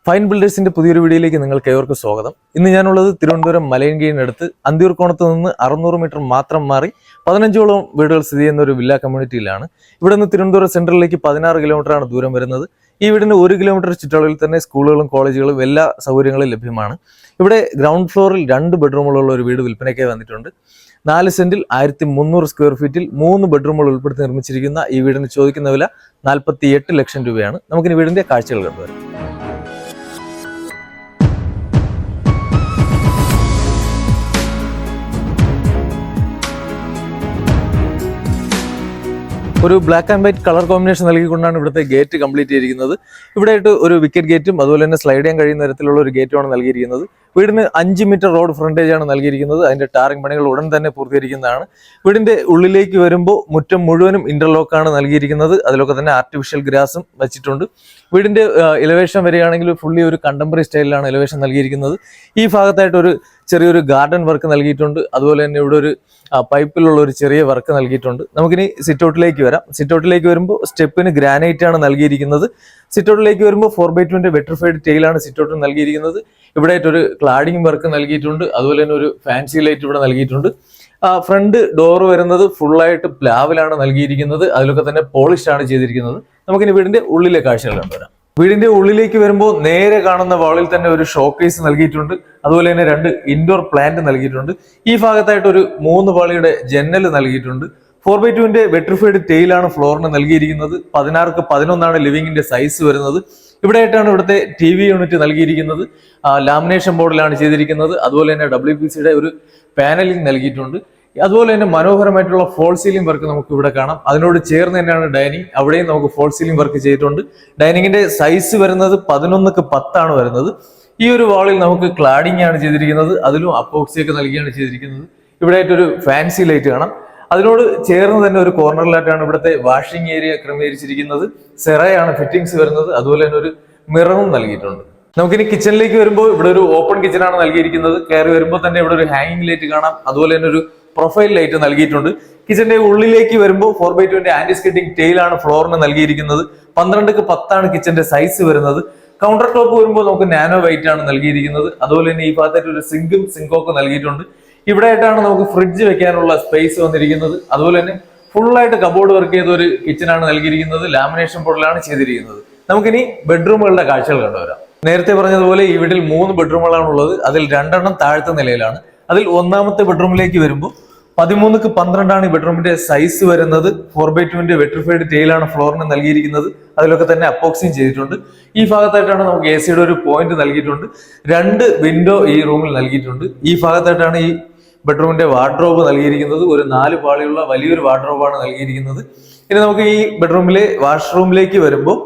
Fine ബിൽഡേഴ്സിന്റെ പുതിയൊരു വീഡിയോയിലേക്ക് നിങ്ങൾക്ക് ഏവർക്കും സ്വാഗതം. ഇന്ന് ഞാനുള്ളത് തിരുവനന്തപുരം മലയൻകീഴിനടുത്ത് അന്തിയൂർക്കോണത്ത് നിന്ന് 600 മീറ്റർ മാത്രം മാറി 15ഓളം വീടുകൾ സ്ഥിതി ചെയ്യുന്ന ഒരു വില്ല കമ്മ്യൂണിറ്റിയിലാണ്. ഇവിടെ നിന്ന് തിരുവനന്തപുരം സെൻട്രലിലേക്ക് 16 കിലോമീറ്ററാണ് ദൂരം വരുന്നത്. ഈ വീടിന് 1 കിലോമീറ്റർ ചുറ്റളവിൽ തന്നെ സ്കൂളുകളും കോളേജുകളും എല്ലാ സൗകര്യങ്ങളും ലഭ്യമാണ്. ഇവിടെ ഗ്രൗണ്ട് ഫ്ലോറിൽ 2 ബെഡ്റൂമുകളുള്ള ഒരു വീട് വിൽപ്പനയ്ക്കായി വന്നിട്ടുണ്ട്. 4 സെന്റിൽ 1300 സ്ക്വയർ ഫീറ്റിൽ 3 ബെഡ്റൂമുകൾ ഉൾപ്പെടുത്തി നിർമ്മിച്ചിരിക്കുന്ന ഈ വീടിന് ചോദിക്കുന്ന വില 48 ലക്ഷം രൂപയാണ്. നമുക്കിനി വീടിന്റെ കാഴ്ചകൾ കണ്ടുവരാം. ഒരു black and white colour combination നൽകിക്കൊണ്ടാണ് ഇവിടുത്തെ ഗേറ്റ് കംപ്ലീറ്റ് ചെയ്തിരിക്കുന്നത്. ഇവിടെയായിട്ട് ഒരു വിക്കറ്റ് ഗേറ്റും അതുപോലെ തന്നെ സ്ലൈഡ് ചെയ്യാൻ കഴിയുന്ന തരത്തിലുള്ള ഒരു ഗേറ്റുമാണ് നൽകിയിരിക്കുന്നത്. വീടിന് 5 മീറ്റർ റോഡ് ഫ്രണ്ടേജ് ആണ് നൽകിയിരിക്കുന്നത്. അതിന്റെ ടാറിംഗ് പണികൾ ഉടൻ തന്നെ പൂർത്തീകരിക്കുന്നതാണ്. വീടിന്റെ ഉള്ളിലേക്ക് വരുമ്പോൾ മുറ്റം മുഴുവനും ഇന്റർലോക്കാണ് നൽകിയിരിക്കുന്നത്. അതിലൊക്കെ തന്നെ ആർട്ടിഫിഷ്യൽ ഗ്രാസും വെച്ചിട്ടുണ്ട്. വീടിന്റെ എലിവേഷൻ വരികയാണെങ്കിൽ ഫുള്ളി ഒരു കണ്ടംപററി സ്റ്റൈലിലാണ് എലിവേഷൻ നൽകിയിരിക്കുന്നത്. ഈ ഭാഗത്തായിട്ട് ഒരു ചെറിയൊരു ഗാർഡൻ വർക്ക് നൽകിയിട്ടുണ്ട്. അതുപോലെ തന്നെ ഇവിടെ ഒരു പൈപ്പിലുള്ള ഒരു ചെറിയ വർക്ക് നൽകിയിട്ടുണ്ട്. നമുക്കിനി സിറ്റൗട്ടിലേക്ക് വരാം. സിറ്റൗട്ടിലേക്ക് വരുമ്പോൾ സ്റ്റെപ്പിന് ഗ്രാനൈറ്റ് ആണ് നൽകിയിരിക്കുന്നത്. സിറ്റൗട്ടിലേക്ക് വരുമ്പോൾ 4x2 വെട്രിഫൈഡ് ടൈലാണ് സിറ്റൗട്ടിൽ നൽകിയിരിക്കുന്നത്. ഇവിടെ ഒരു ക്ലാഡിംഗ് വർക്ക് നൽകിയിട്ടുണ്ട്. അതുപോലെ തന്നെ ഒരു ഫാൻസി ലൈറ്റ് ഇവിടെ നൽകിയിട്ടുണ്ട്. ഫ്രണ്ട് ഡോർ വരുന്നത് ഫുള്ളായിട്ട് പ്ലാവിലാണ് നൽകിയിരിക്കുന്നത്. അതിലൊക്കെ തന്നെ പോളിഷ് ആണ് ചെയ്തിരിക്കുന്നത്. നമുക്കിനി വീടിന്റെ ഉള്ളിലെ കാഴ്ചകൾ കണ്ടുവരാം. വീടിന്റെ ഉള്ളിലേക്ക് വരുമ്പോൾ നേരെ കാണുന്ന വാളിൽ തന്നെ ഒരു ഷോക്കേസ് നൽകിയിട്ടുണ്ട്. അതുപോലെ തന്നെ 2 ഇൻഡോർ പ്ലാന്റ് നൽകിയിട്ടുണ്ട്. ഈ ഭാഗത്തായിട്ട് ഒരു 3 പാളിയുടെ ജന്നൽ നൽകിയിട്ടുണ്ട്. 4x2 വെട്രിഫൈഡ് ടൈലാണ് ഫ്ലോറിന് നൽകിയിരിക്കുന്നത്. 16x11 ലിവിങ്ങിന്റെ സൈസ് വരുന്നത്. ഇവിടെയായിട്ടാണ് ഇവിടുത്തെ TV യൂണിറ്റ് നൽകിയിരിക്കുന്നത്. ലാമിനേഷൻ ബോർഡിലാണ് ചെയ്തിരിക്കുന്നത്. അതുപോലെ തന്നെ WPCയുടെ ഒരു പാനലിംഗ് നൽകിയിട്ടുണ്ട്. അതുപോലെ തന്നെ മനോഹരമായിട്ടുള്ള ഫോൾ സീലിംഗ് വർക്ക് നമുക്ക് ഇവിടെ കാണാം. അതിനോട് ചേർന്ന് തന്നെയാണ് ഡൈനിങ്. അവിടെയും നമുക്ക് ഫോൾ സീലിംഗ് വർക്ക് ചെയ്തിട്ടുണ്ട്. ഡൈനിങ്ങിന്റെ സൈസ് വരുന്നത് 11x10 വരുന്നത്. ഈ ഒരു വാളിൽ നമുക്ക് ക്ലാഡിംഗ് ആണ് ചെയ്തിരിക്കുന്നത്. അതിലും അപ്പോക്സി ഒക്കെ നൽകിയാണ് ചെയ്തിരിക്കുന്നത്. ഇവിടെയായിട്ടൊരു ഫാൻസി ലൈറ്റ് കാണാം. അതിനോട് ചേർന്ന് തന്നെ ഒരു കോർണറിലായിട്ടാണ് ഇവിടുത്തെ വാഷിംഗ് ഏരിയ ക്രമീകരിച്ചിരിക്കുന്നത്. സെറയാണ് ഫിറ്റിംഗ്സ് വരുന്നത്. അതുപോലെ തന്നെ ഒരു മിററും നൽകിയിട്ടുണ്ട്. നമുക്കിനി കിച്ചണിലേക്ക് വരുമ്പോൾ ഇവിടെ ഒരു ഓപ്പൺ കിച്ചൺ ആണ് നൽകിയിരിക്കുന്നത്. കയറി വരുമ്പോൾ തന്നെ ഇവിടെ ഒരു ഹാങ്ങിങ് ലൈറ്റ് കാണാം. അതുപോലെ തന്നെ ഒരു പ്രൊഫൈൽ ലൈറ്റ് നൽകിയിട്ടുണ്ട്. കിച്ചന്റെ ഉള്ളിലേക്ക് വരുമ്പോൾ 4x2 ആന്റി സ്കിഡിംഗ് ടൈലാണ് ഫ്ലോറിന് നൽകിയിരിക്കുന്നത്. 12x10 കിച്ചന്റെ സൈസ് വരുന്നത്. കൗണ്ടർ ടോപ്പ് വരുമ്പോൾ നമുക്ക് നാനോ വൈറ്റ് ആണ് നൽകിയിരിക്കുന്നത്. അതുപോലെ തന്നെ ഈ ഭാഗത്തായിട്ട് ഒരു സിങ്കൊക്കെ നൽകിയിട്ടുണ്ട്. ഇവിടെ ആയിട്ടാണ് നമുക്ക് ഫ്രിഡ്ജ് വെക്കാനുള്ള സ്പേസ് വന്നിരിക്കുന്നത്. അതുപോലെ തന്നെ ഫുള്ളായിട്ട് കബോർഡ് വർക്ക് ചെയ്ത ഒരു കിച്ചൺ ആണ് നൽകിയിരിക്കുന്നത്. ലാമിനേഷൻ ബോർഡിലാണ് ചെയ്തിരിക്കുന്നത്. നമുക്കിനി ബെഡ്റൂമുകളുടെ കാഴ്ചകൾ കണ്ടുവരാം. നേരത്തെ പറഞ്ഞതുപോലെ ഈ വീട്ടിൽ 3 ബെഡ്റൂമുകളാണ് ഉള്ളത്. അതിൽ 2 താഴത്തെ നിലയിലാണ്. അതിൽ 1ാമത്തെ ബെഡ്റൂമിലേക്ക് വരുമ്പോൾ 13x12 ഈ ബെഡ്റൂമിന്റെ സൈസ് വരുന്നത്. 4x2 വെട്രിഫൈഡ് ടൈലാണ് ഫ്ലോറിന് നൽകിയിരിക്കുന്നത്. അതിലൊക്കെ തന്നെ അപ്പോക്സിയും ചെയ്തിട്ടുണ്ട്. ഈ ഭാഗത്തായിട്ടാണ് നമുക്ക് AC-യുടെ ഒരു പോയിന്റ് നൽകിയിട്ടുണ്ട്. 2 വിൻഡോ ഈ റൂമിൽ നൽകിയിട്ടുണ്ട്. ഈ ഭാഗത്തായിട്ടാണ് ഈ ബെഡ്റൂമിന്റെ വാർഡ്രോബ് നൽകിയിരിക്കുന്നത്. ഒരു 4 പാളിയുള്ള വലിയൊരു വാർഡ്രോബാണ് നൽകിയിരിക്കുന്നത്. ഇനി നമുക്ക് ഈ ബെഡ്റൂമിലെ വാഷ്റൂമിലേക്ക് വരുമ്പോൾ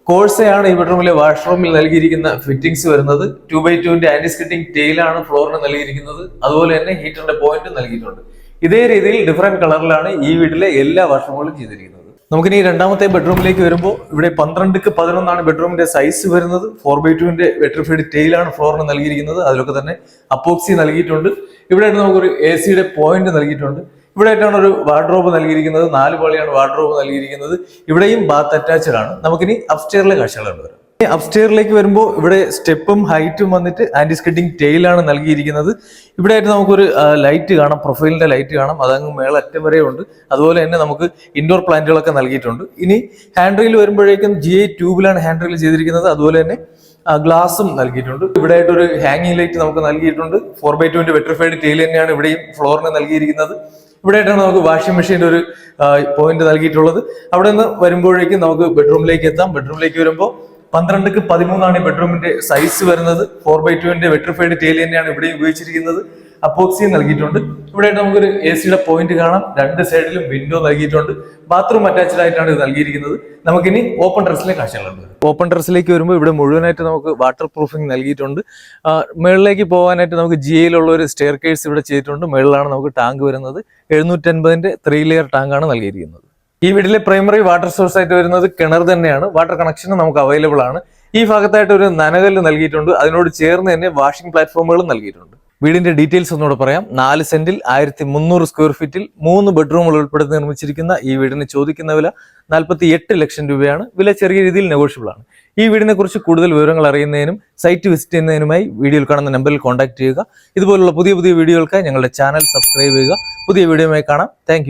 കോഴ്സയാണ് ഈ ബെഡ്റൂമിലെ വാഷ്റൂമിൽ നൽകിയിരിക്കുന്ന ഫിറ്റിംഗ്സ് വരുന്നത്. 2x2 ആന്റി സ്കിഡിംഗ് ടൈലാണ് ഫ്ലോറിന് നൽകിയിരിക്കുന്നത്. അതുപോലെ തന്നെ ഹീറ്ററിന്റെ പോയിന്റ് നൽകിയിട്ടുണ്ട്. ഇതേ രീതിയിൽ ഡിഫറെന്റ് കളറിലാണ് ഈ വീട്ടിലെ എല്ലാ വാഷ്റൂമുകളും ചെയ്തിരിക്കുന്നത്. നമുക്കിനി 2ാമത്തെ ബെഡ്റൂമിലേക്ക് വരുമ്പോൾ ഇവിടെ 12x11 ബെഡ്റൂമിന്റെ സൈസ് വരുന്നത്. 4x2 വെട്രിഫൈഡ് ടൈലാണ് ഫ്ലോറിന് നൽകിയിരിക്കുന്നത്. അതിലൊക്കെ തന്നെ അപ്പോക്സി നൽകിയിട്ടുണ്ട്. ഇവിടെ നമുക്കൊരു AC-യുടെ പോയിന്റ് നൽകിയിട്ടുണ്ട്. ഇവിടെ ആയിട്ടാണ് ഒരു വാർഡ്രോബ് നൽകിയിരിക്കുന്നത്. 4 പാളിയാണ് വാർഡ്രോബ് നൽകിയിരിക്കുന്നത്. ഇവിടെയും ബാത്ത് അറ്റാച്ച്ഡ് ആണ്. നമുക്കിനി അപ്സ്റ്റെയറിലെ കാഴ്ചകൾ കണ്ടുവരാം. അപ്സ്റ്റെയറിലേക്ക് വരുമ്പോൾ ഇവിടെ സ്റ്റെപ്പും ഹൈറ്റും വന്നിട്ട് ആന്റി സ്കിഡിംഗ് ടൈലാണ് നൽകിയിരിക്കുന്നത്. ഇവിടെ ആയിട്ട് നമുക്കൊരു ലൈറ്റ് കാണാം. പ്രൊഫൈലിന്റെ ലൈറ്റ് കാണാം. അതങ്ങ് മേളറ്റം വരെ ഉണ്ട്. അതുപോലെ തന്നെ നമുക്ക് ഇൻഡോർ പ്ലാന്റുകളൊക്കെ നൽകിയിട്ടുണ്ട്. ഇനി ഹാൻഡ് റെയിൽ വരുമ്പോഴേക്കും GI ട്യൂബിലാണ് ഹാൻഡ് റെയിൽ ചെയ്തിരിക്കുന്നത്. അതുപോലെ തന്നെ ഗ്ലാസും നൽകിയിട്ടുണ്ട്. ഇവിടെ ആയിട്ട് ഒരു ഹാങ്ങിങ് ലൈറ്റ് നമുക്ക് നൽകിയിട്ടുണ്ട്. 4x2 വെട്രിഫൈഡ് ടൈൽ തന്നെയാണ് ഇവിടെയും ഫ്ലോറിന് നൽകിയിരിക്കുന്നത്. ഇവിടെ ആയിട്ടാണ് നമുക്ക് വാഷിംഗ് മെഷീൻ്റെ ഒരു പോയിന്റ് നൽകിയിട്ടുള്ളത്. അവിടെ നിന്ന് വരുമ്പോഴേക്കും നമുക്ക് ബെഡ്റൂമിലേക്ക് എത്താം. ബെഡ്റൂമിലേക്ക് വരുമ്പോൾ 12x13 ഈ ബെഡ്റൂമിന്റെ സൈസ് വരുന്നത്. 4x2 വെട്രിഫൈഡ് ടൈൽ തന്നെയാണ് ഇവിടെ ഉപയോഗിച്ചിരിക്കുന്നത്. അപ്പോക്സിയും നൽകിയിട്ടുണ്ട്. ഇവിടെ നമുക്കൊരു AC-യുടെ പോയിന്റ് കാണാം. 2 സൈഡിലും വിൻഡോ നൽകിയിട്ടുണ്ട്. ബാത്റൂം അറ്റാച്ച്ഡ് ആയിട്ടാണ് ഇത് നൽകിയിരിക്കുന്നത്. നമുക്കിനി ഓപ്പൺ ടെറസിലെ കാഴ്ചകളുണ്ട്. ഓപ്പൺ ടെറസിലേക്ക് വരുമ്പോൾ ഇവിടെ മുഴുവനായിട്ട് നമുക്ക് വാട്ടർ പ്രൂഫിംഗ് നൽകിയിട്ടുണ്ട്. മുകളിലേക്ക് പോകാനായിട്ട് നമുക്ക് GIയിലുള്ള ഒരു സ്റ്റെയർ കേസ് ഇവിടെ ചെയ്തിട്ടുണ്ട്. മുകളിലാണ് നമുക്ക് ടാങ്ക് വരുന്നത്. 750ന്റെ 3 ലെയർ ടാങ്കാണ് നൽകിയിരിക്കുന്നത്. ഈ വീട്ടിലെ പ്രൈമറി വാട്ടർ സോഴ്സ് ആയിട്ട് വരുന്നത് കിണർ തന്നെയാണ്. വാട്ടർ കണക്ഷനും നമുക്ക് അവൈലബിൾ ആണ്. ഈ ഭാഗത്തായിട്ട് ഒരു നനകല്ല് നൽകിയിട്ടുണ്ട്. അതിനോട് ചേർന്ന് തന്നെ വാഷിംഗ് പ്ലാറ്റ്ഫോമുകളും നൽകിയിട്ടുണ്ട്. വീടിന്റെ ഡീറ്റെയിൽസ് ഒന്നുകൂടെ പറയാം. 4 സെന്റിൽ 1300 സ്ക്വയർ ഫീറ്റിൽ 3 ബെഡ്റൂമുകൾ ഉൾപ്പെടുത്തി നിർമ്മിച്ചിരിക്കുന്ന ഈ വീടിന് ചോദിക്കുന്ന വില 48 ലക്ഷം രൂപയാണ്. വില ചെറിയ രീതിയിൽ നെഗോഷ്യബിൾ ആണ്. ഈ വീടിനെ കുറിച്ച് കൂടുതൽ വിവരങ്ങൾ അറിയുന്നതിനും സൈറ്റ് വിസിറ്റ് ചെയ്യുന്നതിനുമായി വീഡിയോയിൽ കാണുന്ന നമ്പറിൽ കോൺടാക്ട് ചെയ്യുക. ഇതുപോലുള്ള പുതിയ വീഡിയോകൾക്കായി ഞങ്ങളുടെ ചാനൽ സബ്സ്ക്രൈബ് ചെയ്യുക. പുതിയ വീഡിയോയുമായി കാണാം. താങ്ക്